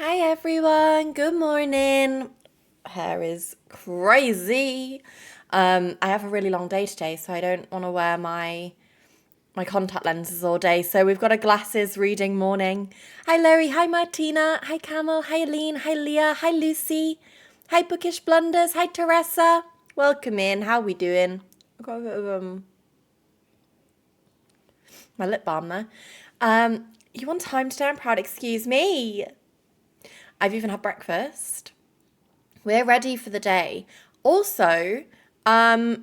Hi everyone, good morning. Hair is crazy. I have a really long day today, so I don't want to wear my contact lenses all day. So we've got a glasses reading morning. Hi Laurie, hi Martina, hi Camel, hi Aline, hi Leah, hi Lucy, hi Bookish Blunders, hi Teresa. Welcome in. How we doing? I've got a bit of my lip balm there. You on time today? I'm proud. Excuse me. I've even had breakfast. We're ready for the day. Also, hi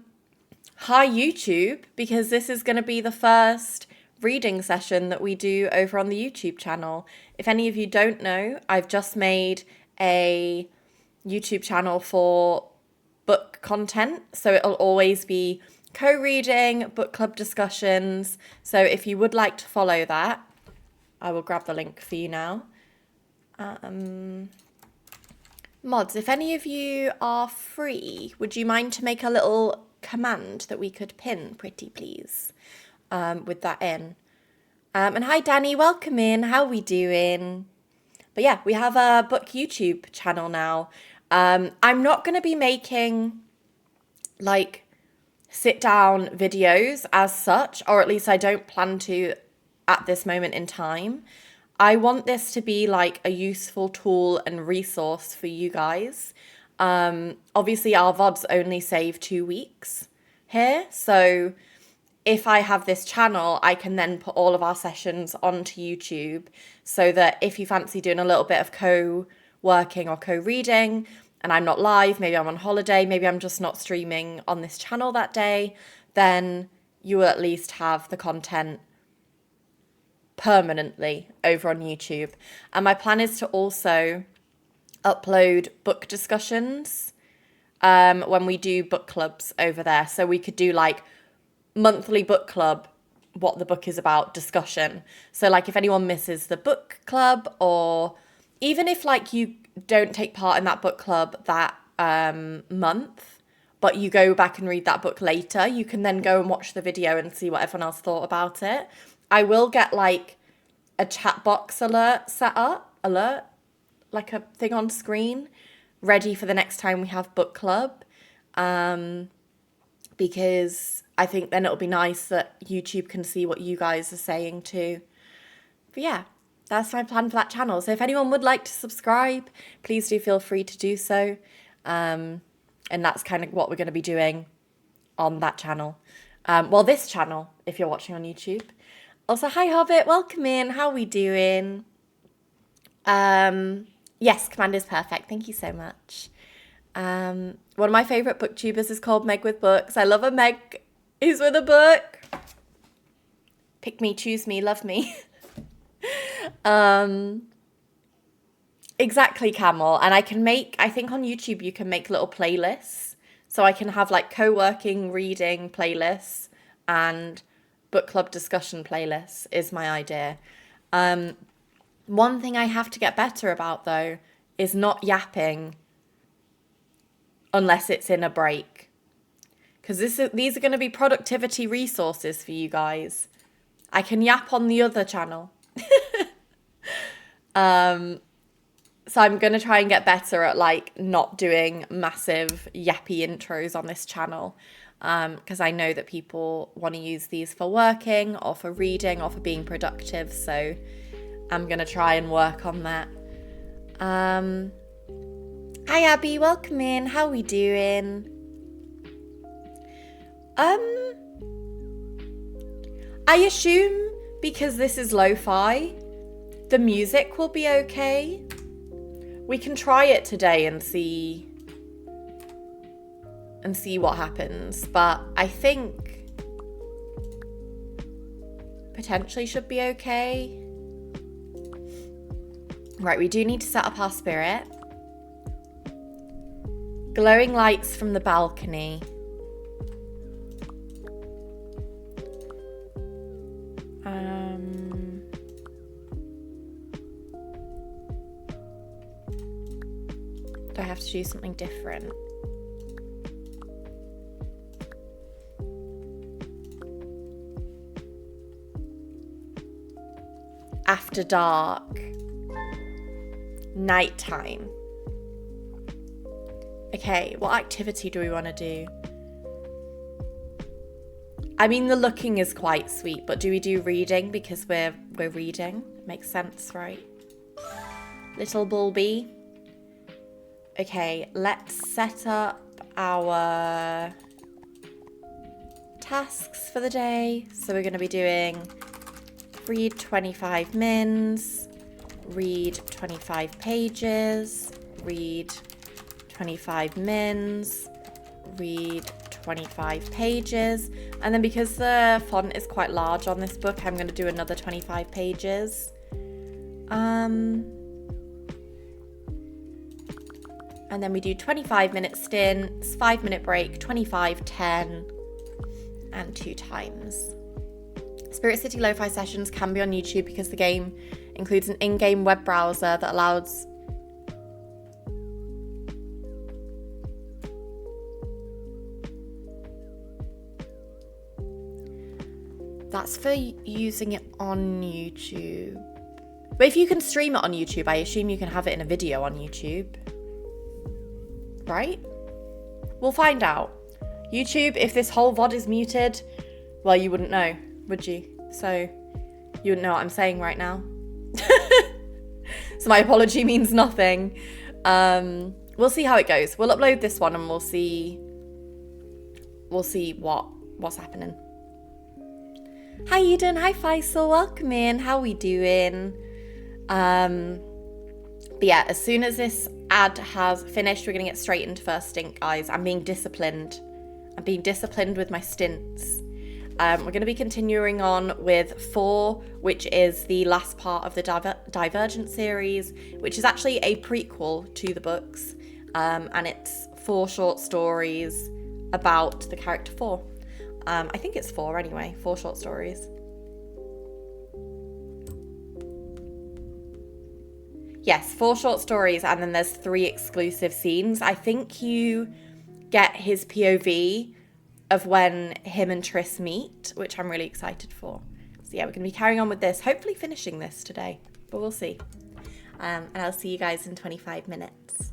YouTube, because this is going to be the first reading session that we do over on the YouTube channel. If any of you don't know, I've just made a YouTube channel for book content. So it'll always be co-reading, book club discussions. So if you would like to follow that, I will grab the link for you now. Mods, if any of you are free, would you mind to make a little command that we could pin, pretty please, with that in? And hi Danny, welcome in. How we doing? But yeah, we have a book YouTube channel now. I'm not going to be making like sit down videos as such, or at least I don't plan to at this moment in time. I want this to be like a useful tool and resource for you guys. Obviously, our VODs only save 2 weeks here. So if I have this channel, I can then put all of our sessions onto YouTube so that if you fancy doing a little bit of co-working or co-reading and I'm not live, maybe I'm on holiday, maybe I'm just not streaming on this channel that day, then you will at least have the content permanently over on YouTube. And my plan is to also upload book discussions when we do book clubs over there. So we could do like monthly book club, what the book is about discussion. So like if anyone misses the book club, or even if like you don't take part in that book club that month, but you go back and read that book later, you can then go and watch the video and see what everyone else thought about it. I will get like a chat box alert, like a thing on screen, ready for the next time we have book club. Because I think then it'll be nice that YouTube can see what you guys are saying too. But yeah, that's my plan for that channel. So if anyone would like to subscribe, please do feel free to do so. And that's kind of what we're going to be doing on that channel. Well, this channel, if you're watching on YouTube. Also, hi Hobbit, welcome in. How are we doing? Yes, Commander's perfect. Thank you so much. One of my favourite booktubers is called Meg with Books. I love a Meg who's with a book. Pick me, choose me, love me. Exactly, Camel. And I think on YouTube you can make little playlists. So I can have like co-working reading playlists and book club discussion playlists is my idea. One thing I have to get better about though is not yapping unless it's in a break. Because these are going to be productivity resources for you guys. I can yap on the other channel. So I'm going to try and get better at like not doing massive yappy intros on this channel. Because I know that people want to use these for working or for reading or for being productive. So I'm going to try and work on that. Hi Abby, welcome in. How we doing? I assume because this is lo-fi, the music will be okay. We can try it today and see what happens, but I think potentially should be okay. Right, we do need to set up our spirit. Glowing lights from the balcony. Do I have to do something different? After dark. nighttime. Okay, what activity do we want to do? I mean, the looking is quite sweet, but do we do reading because we're reading? Makes sense, right? Little Bulby. Okay, let's set up our tasks for the day. So we're going to be doing read 25 mins, read 25 pages, read 25 mins, read 25 pages. And then because the font is quite large on this book, I'm going to do another 25 pages. And then we do 25-minute stints, 5-minute break, 25, 10, and 2 times. Spirit City Lo-Fi sessions can be on YouTube because the game includes an in-game web browser that allows that's for using it on YouTube. But if you can stream it on YouTube, I assume you can have it in a video on YouTube. Right? We'll find out. YouTube, if this whole VOD is muted, well, you wouldn't know, would you? So you wouldn't know what I'm saying right now. So my apology means nothing. We'll see how it goes. We'll upload this one and we'll see what's happening. Hi Eden, hi Faisal, welcome in. How we doing? But yeah, as soon as this ad has finished, we're gonna get straight into first stint, guys. I'm being disciplined. I'm being disciplined with my stints. We're going to be continuing on with 4, which is the last part of the Divergent series, which is actually a prequel to the books. And it's 4 short stories about the character 4. I think it's 4 anyway, 4 short stories. Yes, 4 short stories, and then there's 3 exclusive scenes. I think you get his POV of when him and Triss meet, which I'm really excited for. So yeah, we're going to be carrying on with this, hopefully finishing this today, but we'll see. And I'll see you guys in 25 minutes.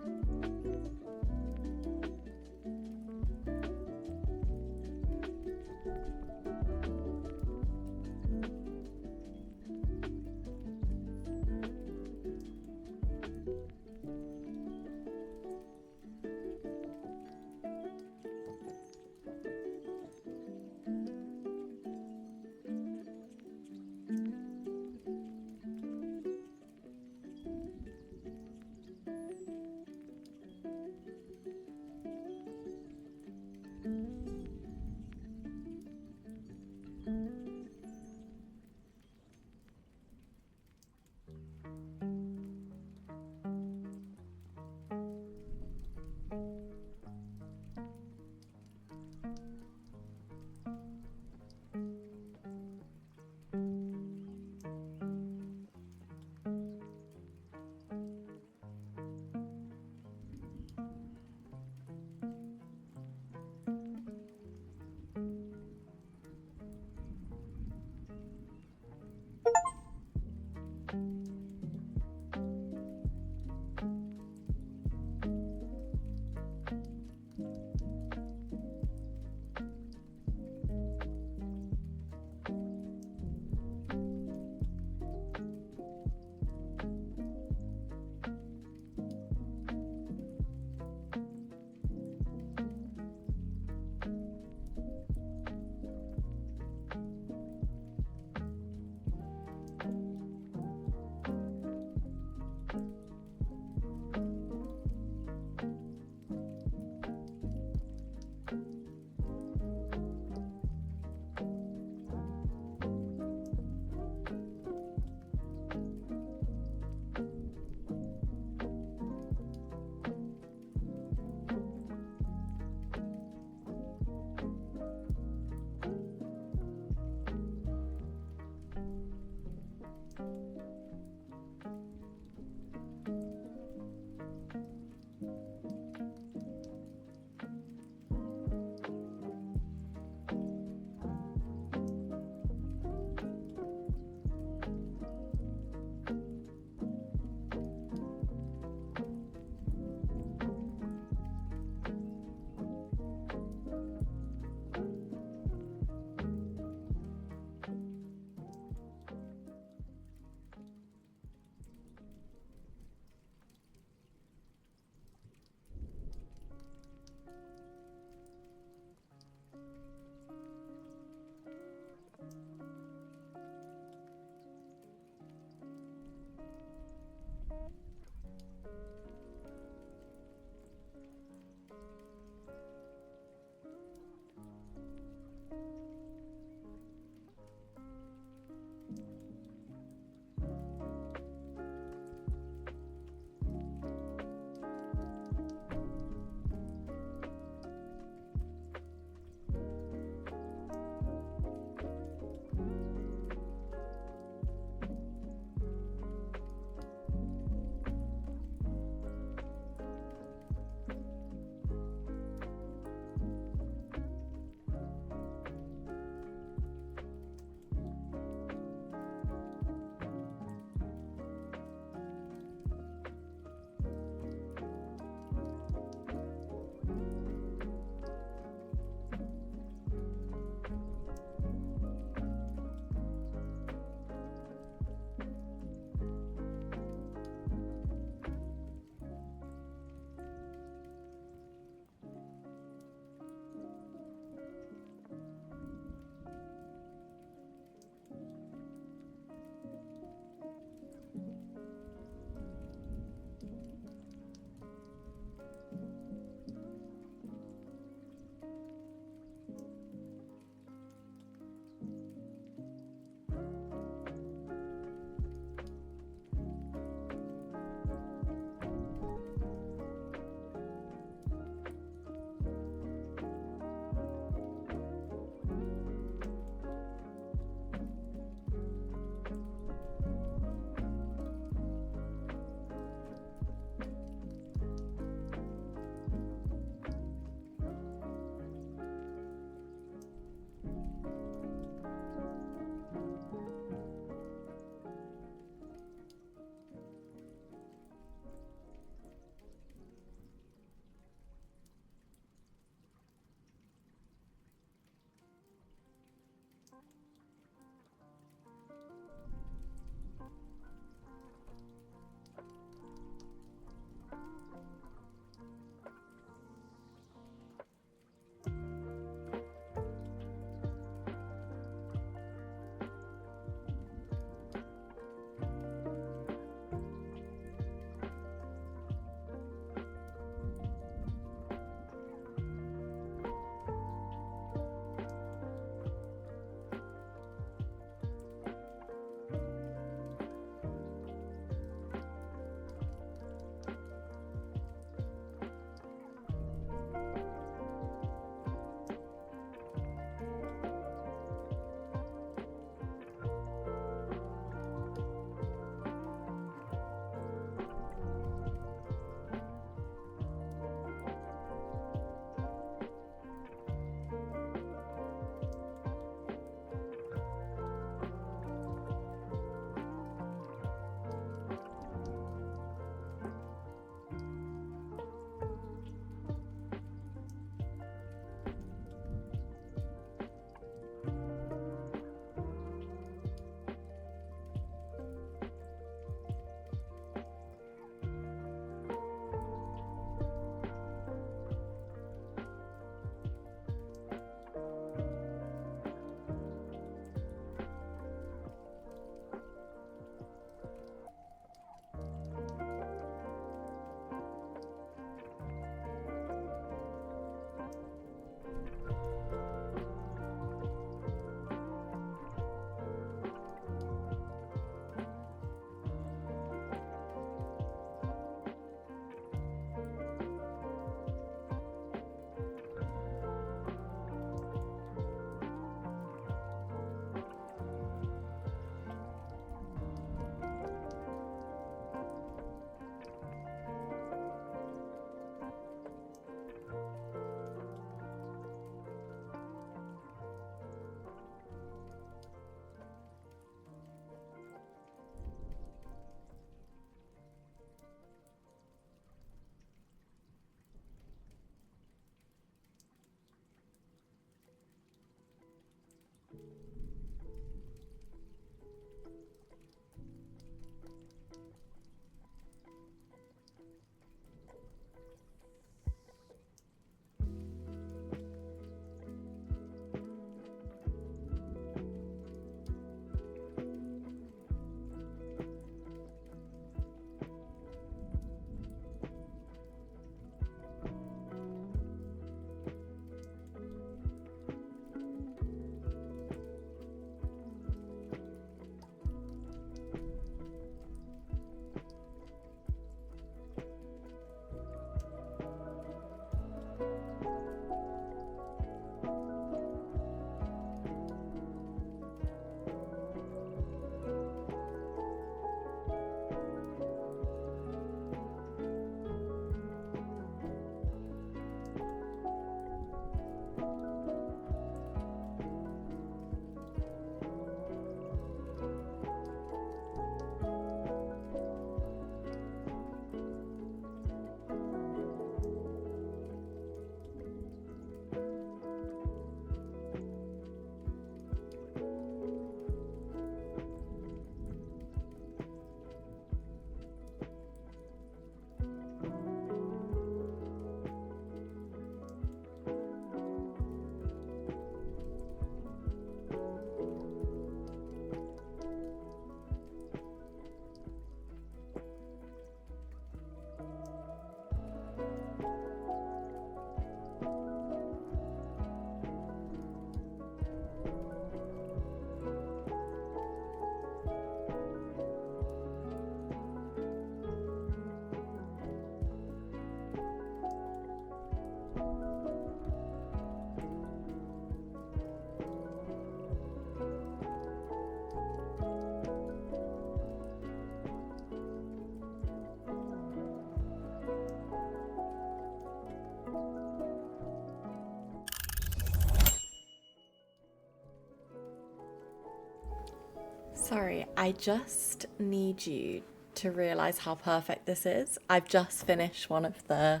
Sorry, I just need you to realise how perfect this is. I've just finished one of the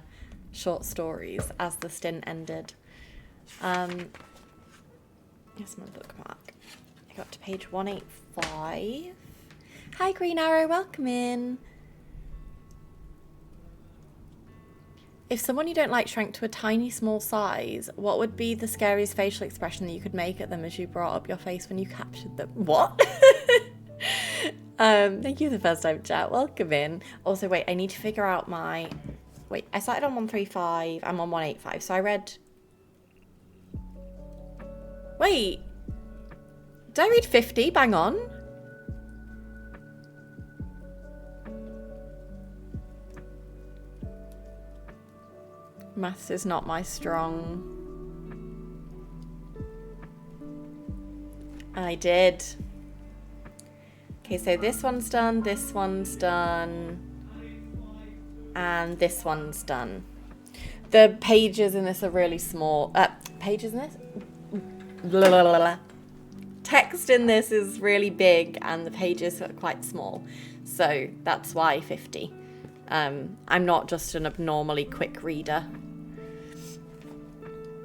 short stories as the stint ended. Here's my bookmark. I got to page 185. Hi Green Arrow, welcome in. If someone you don't like shrank to a tiny small size, what would be the scariest facial expression that you could make at them as you brought up your face when you captured them? What? Thank you for the first time chat. Welcome in. Also, wait, I need to figure out my... Wait, I started on 135. I'm on 185. So I read... Wait. Did I read 50? Bang on. Maths is not my strong. I did. Okay, so this one's done, and this one's done. The pages in this are really small. Pages in this? Blah, blah, blah, blah. Text in this is really big and the pages are quite small. So that's why 50. I'm not just an abnormally quick reader.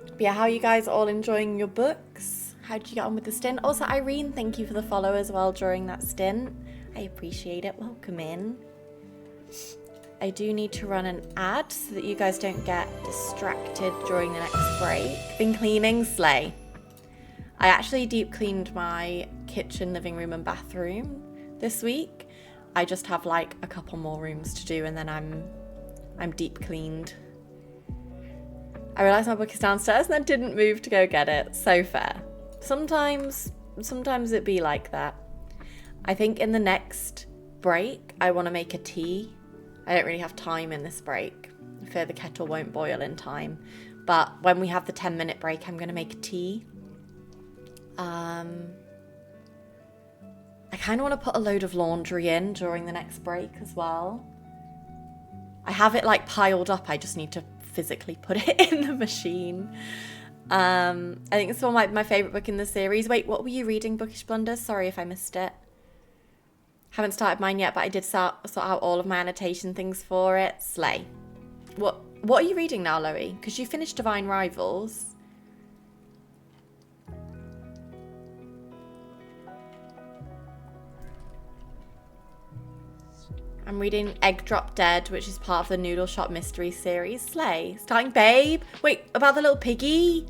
But yeah, how are you guys all enjoying your books? How did you get on with the stint? Also, Irene, thank you for the follow as well during that stint. I appreciate it. Welcome in. I do need to run an ad so that you guys don't get distracted during the next break. Been cleaning, slay. I actually deep cleaned my kitchen, living room and bathroom this week. I just have like a couple more rooms to do and then I'm deep cleaned. I realised my book is downstairs and then didn't move to go get it. So fair. Sometimes it be like that. I think in the next break, I want to make a tea. I don't really have time in this break. I fear the kettle won't boil in time. But when we have the 10-minute break, I'm going to make a tea. I kind of want to put a load of laundry in during the next break as well. I have it like piled up. I just need to physically put it in the machine. I think it's one of my favourite book in the series. Wait, what were you reading, Bookish Blunders? Sorry if I missed it. Haven't started mine yet, but I did sort out all of my annotation things for it. Slay. What are you reading now, Loie? Because you finished Divine Rivals. I'm reading Egg Drop Dead, which is part of the Noodle Shop Mystery series. Slay. Starting Babe. Wait, about the little piggy?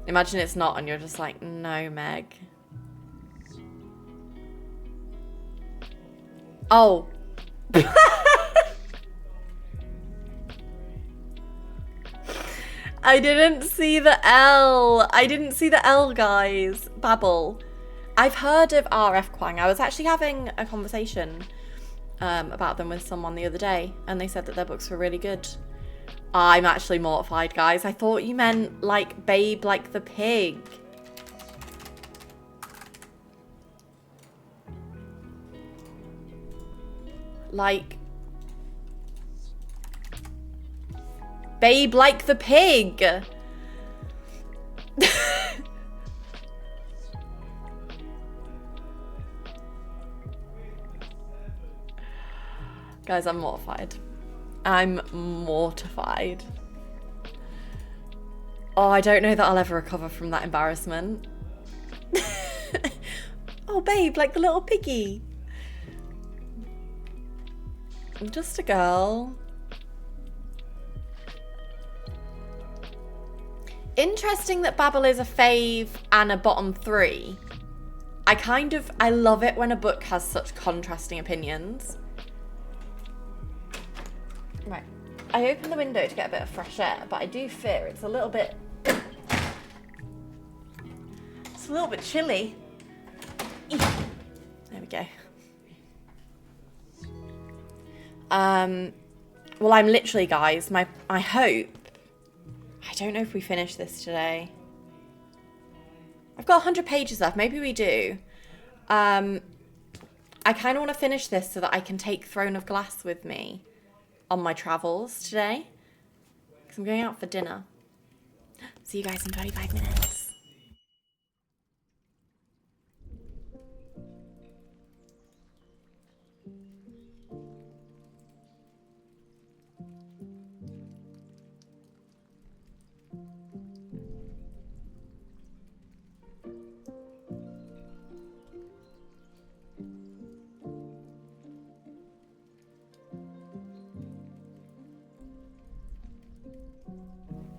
Imagine it's not and you're just like, no, Meg. Oh. I didn't see the L. I didn't see the L, guys. Babble. I've heard of R.F. Kuang. I was actually having a conversation about them with someone the other day, and they said that their books were really good. I'm actually mortified, guys. I thought you meant like Babe like the pig. Like Babe like the pig. Guys, I'm mortified. I'm mortified. Oh, I don't know that I'll ever recover from that embarrassment. Oh, Babe, like the little piggy. I'm just a girl. Interesting that Babel is a fave and a bottom 3. I love it when a book has such contrasting opinions. Right, I opened the window to get a bit of fresh air, but I do fear it's a little bit chilly. There we go. Well, I'm literally, guys, I hope, I don't know if we finish this today. I've got 100 pages left, maybe we do. I kind of want to finish this so that I can take Throne of Glass with me on my travels today, because I'm going out for dinner. See you guys in 25 minutes.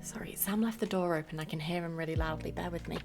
Sorry, Sam left the door open. I can hear him really loudly. Bear with me.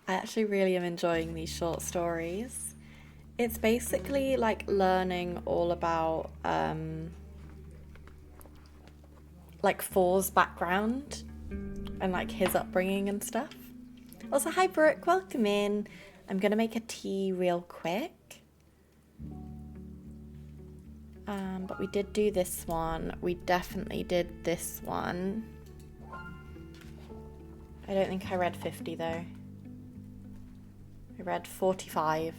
I actually really am enjoying these short stories. It's basically like learning all about like Four's background and like his upbringing and stuff. Also, hi Brooke, welcome in. I'm gonna make a tea real quick. But we did do this one. We definitely did this one. I don't think I read 50 though. I read 45.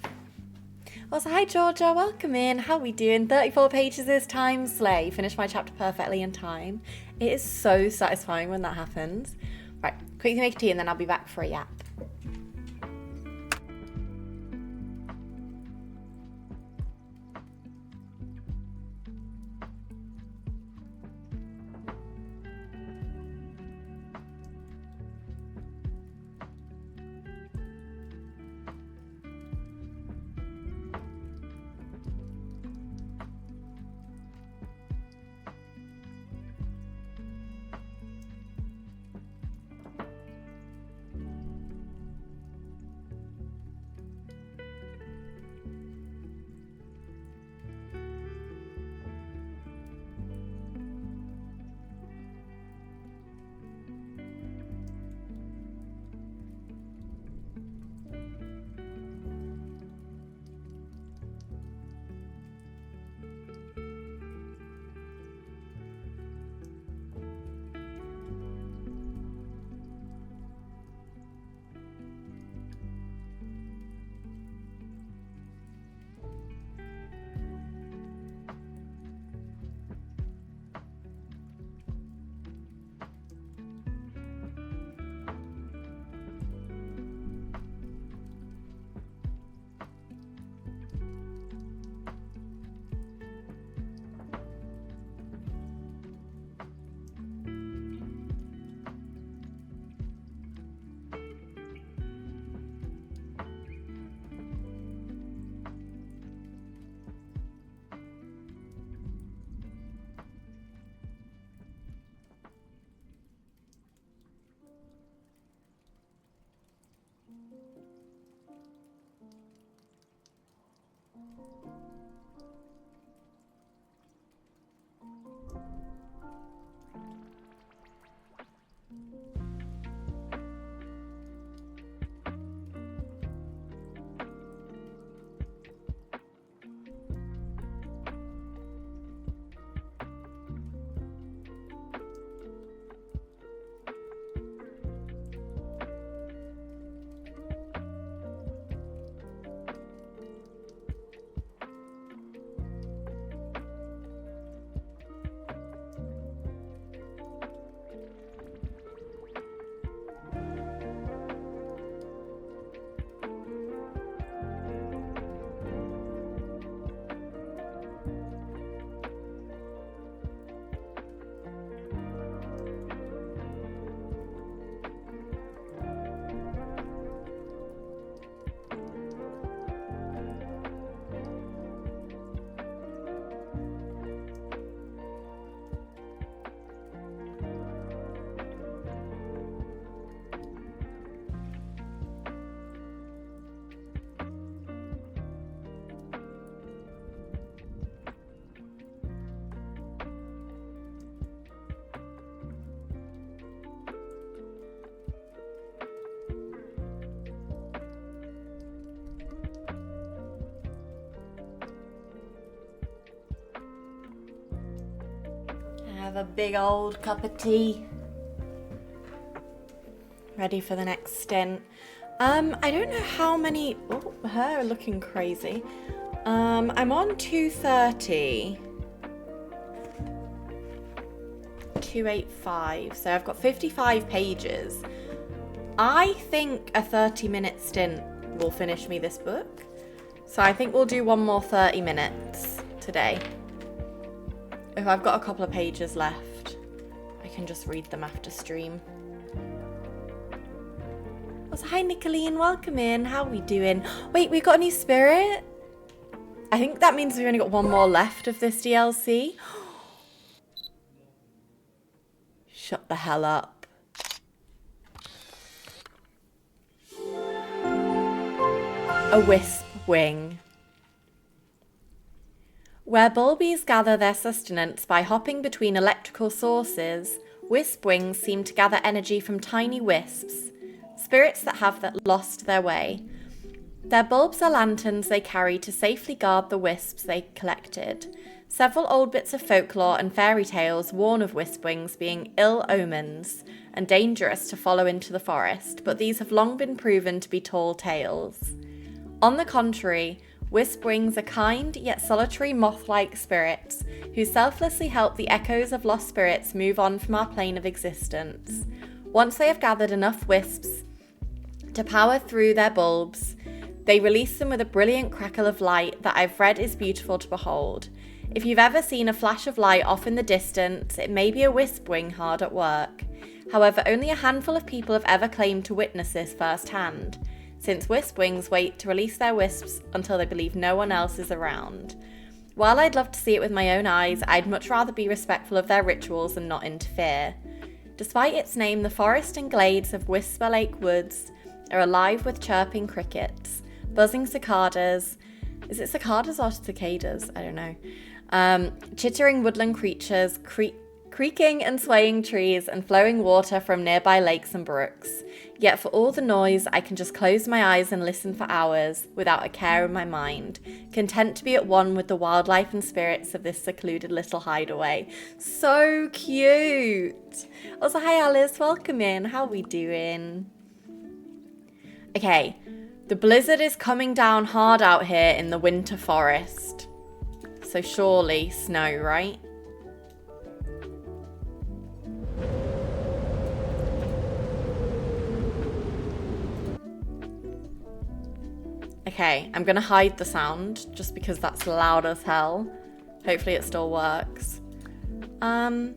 Also, hi Georgia, welcome in. How are we doing? 34 pages this time. Slay. Finished my chapter perfectly in time. It is so satisfying when that happens. Right, quickly make a tea and then I'll be back for a yap. Have a big old cup of tea. Ready for the next stint. I don't know how many... Oh, her looking crazy. I'm on 230. 285. So I've got 55 pages. I think a 30-minute stint will finish me this book. So I think we'll do one more 30 minutes today. If I've got a couple of pages left, I can just read them after stream. Oh, so hi Nicolene, welcome in. How are we doing? Wait, we got a new spirit? I think that means we've only got one more left of this DLC. Shut the hell up. A wisp wing. Where bulbies gather their sustenance by hopping between electrical sources, wisp wings seem to gather energy from tiny wisps, spirits that have lost their way. Their bulbs are lanterns they carry to safely guard the wisps they collected. Several old bits of folklore and fairy tales warn of wisp wings being ill omens and dangerous to follow into the forest, but these have long been proven to be tall tales. On the contrary, wisp wings are kind yet solitary moth-like spirits who selflessly help the echoes of lost spirits move on from our plane of existence. Once they have gathered enough wisps to power through their bulbs, they release them with a brilliant crackle of light that I've read is beautiful to behold. If you've ever seen a flash of light off in the distance, it may be a wisp wing hard at work. However, only a handful of people have ever claimed to witness this firsthand, since wisp wings wait to release their wisps until they believe no one else is around. While I'd love to see it with my own eyes, I'd much rather be respectful of their rituals and not interfere. Despite its name, the forest and glades of Whisper Lake Woods are alive with chirping crickets, buzzing cicadas. Is it cicadas or cicadas? I don't know. Chittering woodland creatures, creaking and swaying trees, and flowing water from nearby lakes and brooks. Yet for all the noise, I can just close my eyes and listen for hours without a care in my mind, content to be at one with the wildlife and spirits of this secluded little hideaway. So cute! Also, hi Alice, welcome in. How are we doing? Okay, the blizzard is coming down hard out here in the winter forest. So surely snow, right? Okay, I'm gonna hide the sound just because that's loud as hell. Hopefully it still works. I'm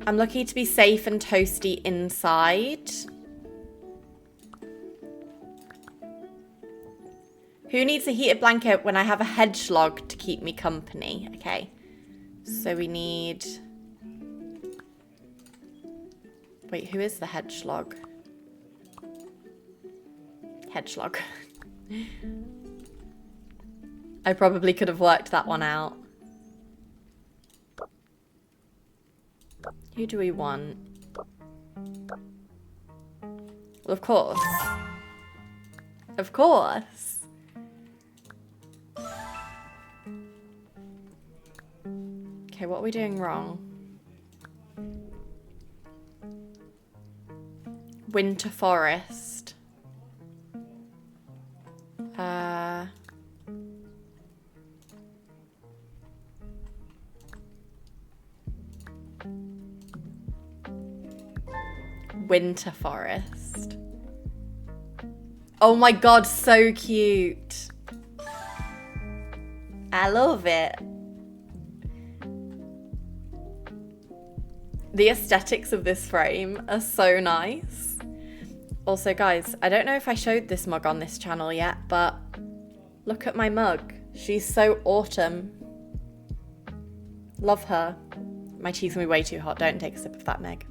lucky to be safe and toasty inside. Who needs a heated blanket when I have a hedgehog to keep me company? Okay, so we need... Wait, who is the hedgehog? Hedgehog. I probably could have worked that one out. Who do we want? Well, of course. Of course. Okay, what are we doing wrong? Winter forest. Winter forest. Oh my god, so cute. I love it. The aesthetics of this frame are so nice. Also, guys, I don't know if I showed this mug on this channel yet, but look at my mug. She's so autumn. Love her. My tea's gonna be way too hot. Don't take a sip of that, Meg.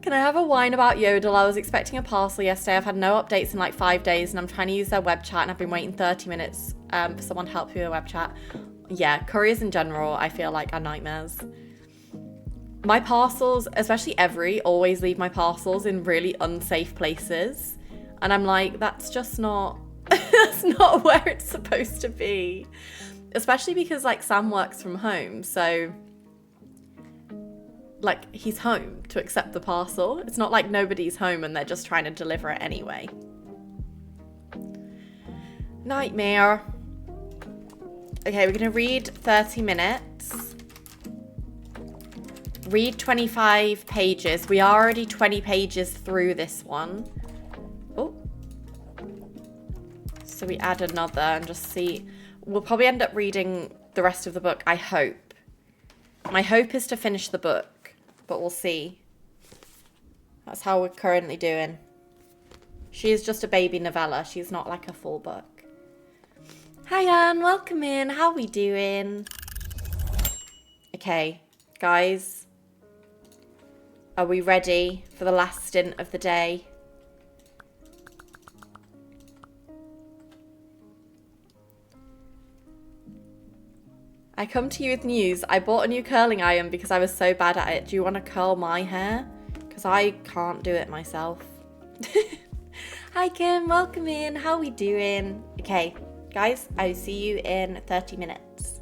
Can I have a whine about Yodel? I was expecting a parcel yesterday. I've had no updates in like 5 days and I'm trying to use their web chat and I've been waiting 30 minutes for someone to help me with their web chat. Yeah, couriers in general, I feel like are nightmares. My parcels, especially Every, always leave my parcels in really unsafe places. And I'm like, that's just not, that's not where it's supposed to be. Especially because like Sam works from home, so like he's home to accept the parcel. It's not like nobody's home and they're just trying to deliver it anyway. Nightmare. Okay, we're gonna read 30 minutes. Read 25 pages. We are already 20 pages through this one. Oh. So we add another and just see. We'll probably end up reading the rest of the book, I hope. My hope is to finish the book, but we'll see. That's how we're currently doing. She is just a baby novella. She's not like a full book. Hi, Anne. Welcome in. How are we doing? Okay, guys. Are we ready for the last stint of the day? I come to you with news. I bought a new curling iron because I was so bad at it. Do you want to curl my hair? Because I can't do it myself. Hi, Kim. Welcome in. How are we doing? Okay, guys, I'll see you in 30 minutes.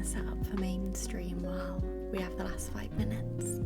set up for mainstream while we have the last 5 minutes.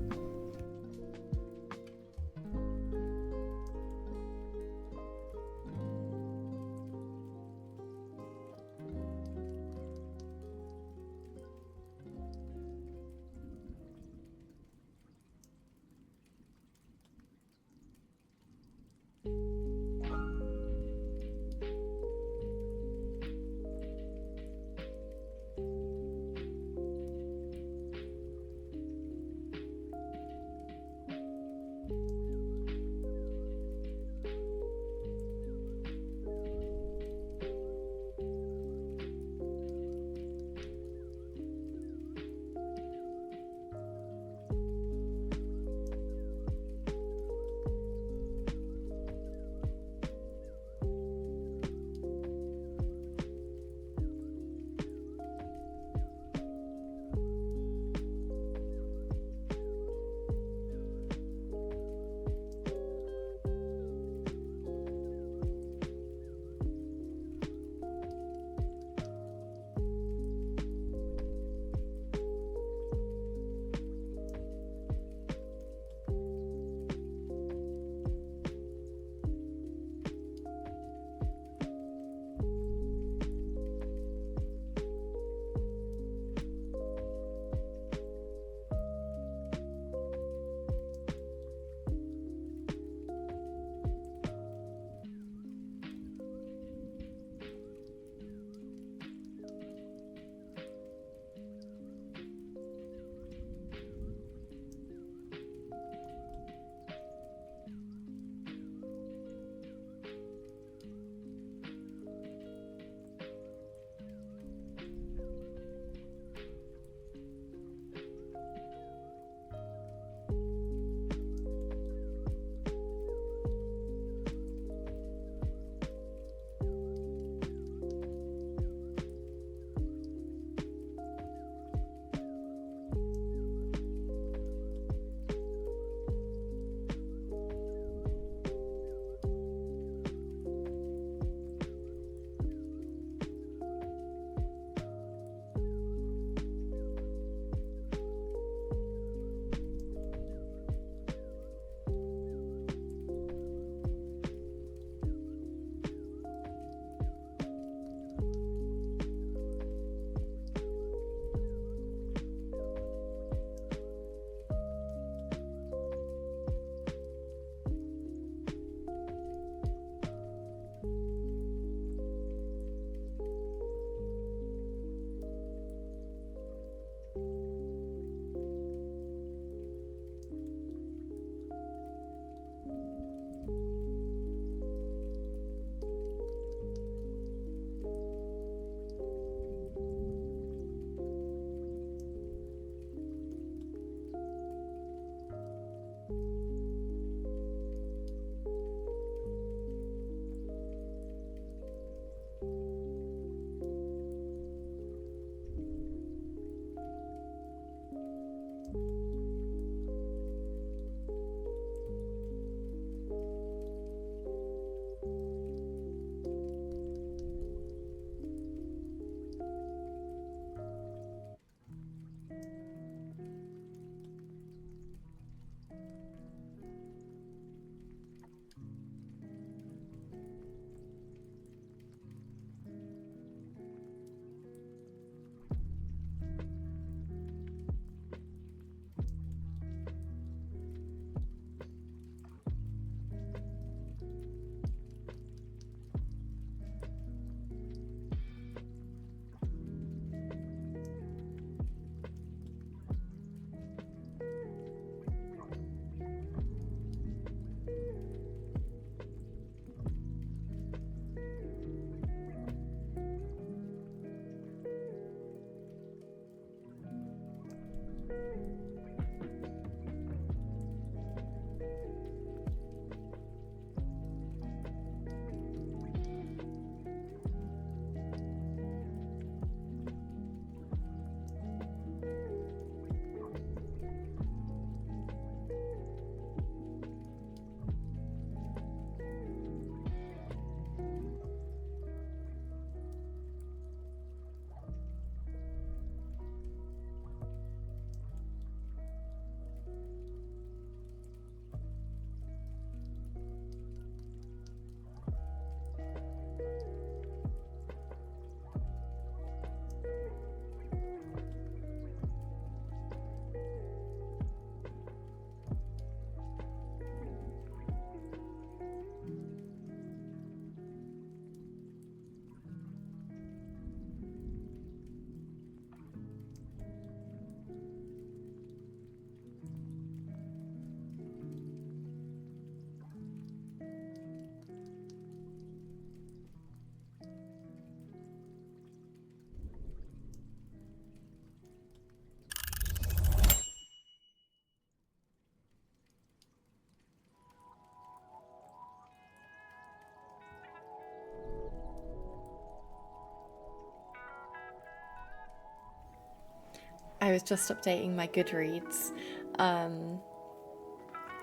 I was just updating my Goodreads,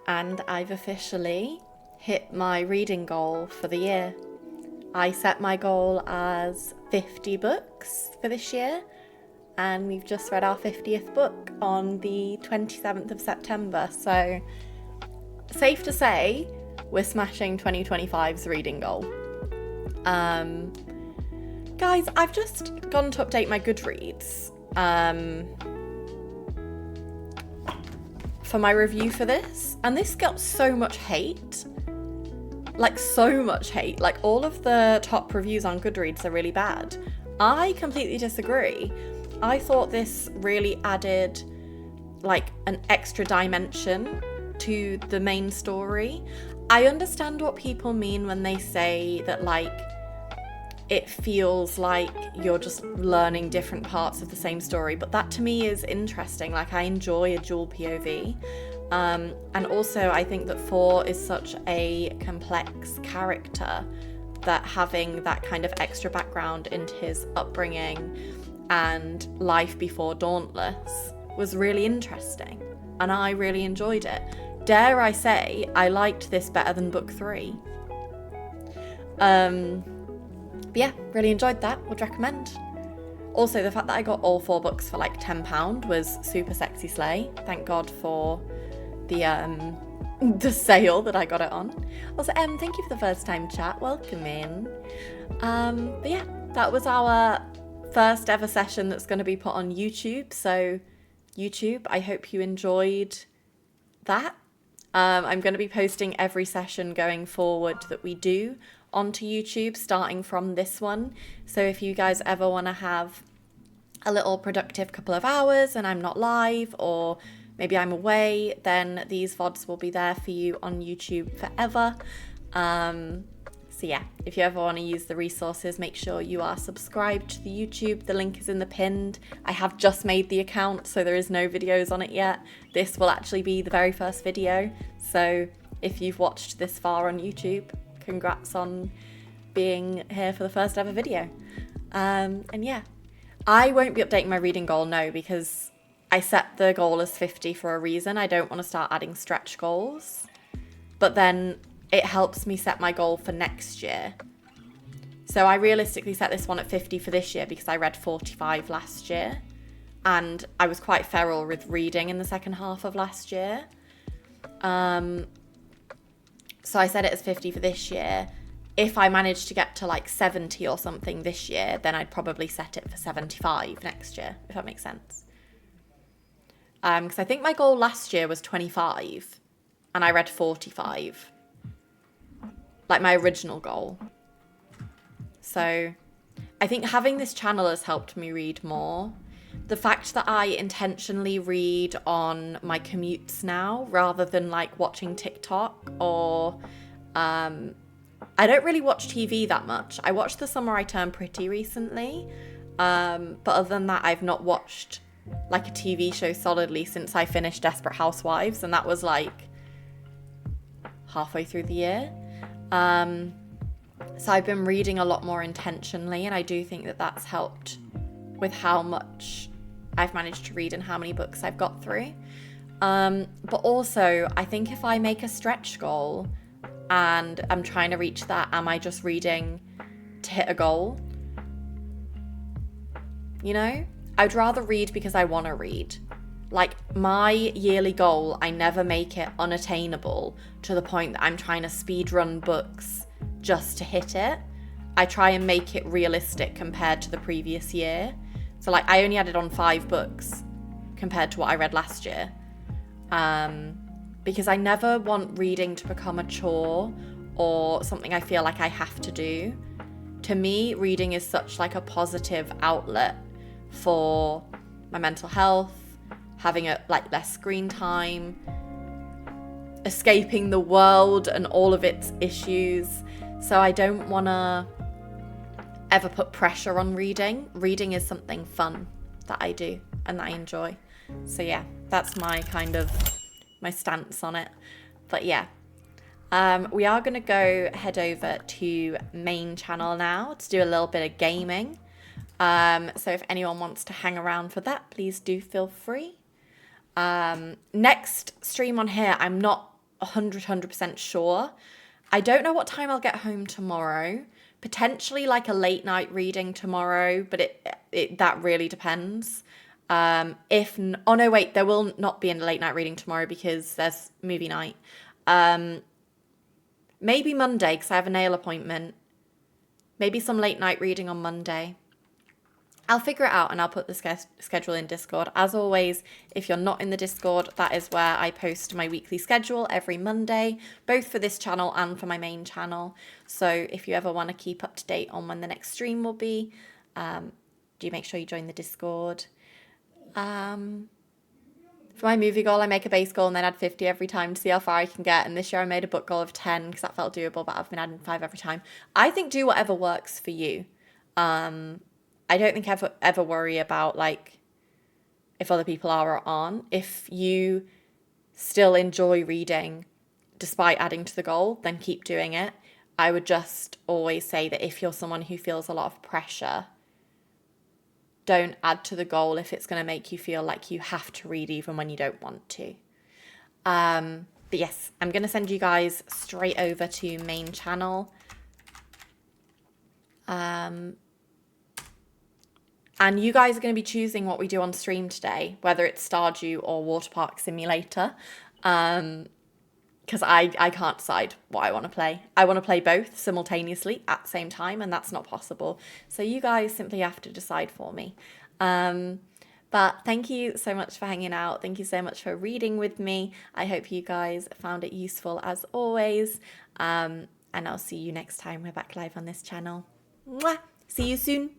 and I've officially hit my reading goal for the year. I set my goal as 50 books for this year, and we've just read our 50th book on the 27th of September, so safe to say we're smashing 2025's reading goal. Guys, I've just gone to update my Goodreads for my review for this, and this got so much hate. Like, so much hate. Like, all of the top reviews on Goodreads are really bad. I completely disagree. I thought this really added, like, an extra dimension to the main story. I understand what people mean when they say that, like, it feels like you're just learning different parts of the same story, but that to me is interesting. Like, I enjoy a dual POV. And also I think that Four is such a complex character that having that kind of extra background into his upbringing and life before Dauntless was really interesting, and I really enjoyed it. Dare I say, I liked this better than book 3. But yeah, really enjoyed that, would recommend. Also, the fact that I got all 4 books for like £10 was super sexy slay. Thank God for the sale that I got it on. Also, thank you for the first time chat, welcome in. But yeah, that was our first ever session that's going to be put on YouTube. So YouTube, I hope you enjoyed that. I'm going to be posting every session going forward that we do onto YouTube, starting from this one. So if you guys ever want to have a little productive couple of hours and I'm not live, or maybe I'm away, then these VODs will be there for you on YouTube forever. So yeah, if you ever want to use the resources, make sure you are subscribed to the YouTube. The link is in the pinned. I have just made the account, so there is no videos on it yet. This will actually be the very first video. So if you've watched this far on YouTube, congrats on being here for the first ever video. And yeah, I won't be updating my reading goal, no, because I set the goal as 50 for a reason. I don't want to start adding stretch goals, but then it helps me set my goal for next year. So I realistically set this one at 50 for this year because I read 45 last year, and I was quite feral with reading in the second half of last year. So I set it as 50 for this year. If I managed to get to like 70 or something this year, then I'd probably set it for 75 next year, if that makes sense. Because I think my goal last year was 25 and I read 45. Like my original goal. So I think having this channel has helped me read more. The fact that I intentionally read on my commutes now rather than like watching TikTok or I don't really watch TV that much. I watched The Summer I Turned Pretty recently, but other than that I've not watched like a TV show solidly since I finished Desperate Housewives, and that was like halfway through the year. So I've been reading a lot more intentionally, and I do think that that's helped with how much I've managed to read and how many books I've got through. But also, I think if I make a stretch goal and I'm trying to reach that, am I just reading to hit a goal? You know? I'd rather read because I want to read. Like, my yearly goal, I never make it unattainable to the point that I'm trying to speed run books just to hit it. I try and make it realistic compared to the previous year. So like I only added on 5 books compared to what I read last year. Because I never want reading to become a chore or something I feel like I have to do. To me, reading is such like a positive outlet for my mental health, having a like less screen time, escaping the world and all of its issues. So I don't want to ever put pressure on reading. Reading is something fun that I do and that I enjoy. So yeah, that's my kind of my stance on it. But yeah, we are going to go head over to main channel now to do a little bit of gaming. So if anyone wants to hang around for that, please do feel free. Next stream on here, I'm not 100% sure. I don't know what time I'll get home tomorrow. Potentially like a late night reading tomorrow, but that really depends. Oh no, wait, there will not be a late night reading tomorrow because there's movie night. Maybe Monday because I have a nail appointment. Maybe some late night reading on Monday. I'll figure it out and I'll put the schedule in Discord. As always, if you're not in the Discord, that is where I post my weekly schedule every Monday, both for this channel and for my main channel. So if you ever want to keep up to date on when the next stream will be, do make sure you join the Discord. For my movie goal, I make a base goal and then add 50 every time to see how far I can get. And this year I made a book goal of 10 because that felt doable, but I've been adding 5 every time. I think do whatever works for you. I don't think ever worry about like if other people are or aren't. If you still enjoy reading despite adding to the goal, then keep doing it. I would just always say that if you're someone who feels a lot of pressure, don't add to the goal if it's going to make you feel like you have to read even when you don't want to. But yes, I'm going to send you guys straight over to main channel. And you guys are going to be choosing what we do on stream today, whether it's Stardew or Water Park Simulator, because I can't decide what I want to play. I want to play both simultaneously at the same time, and that's not possible. So you guys simply have to decide for me. But thank you so much for hanging out. Thank you so much for reading with me. I hope you guys found it useful as always. And I'll see you next time we're back live on this channel. Mwah! See you soon.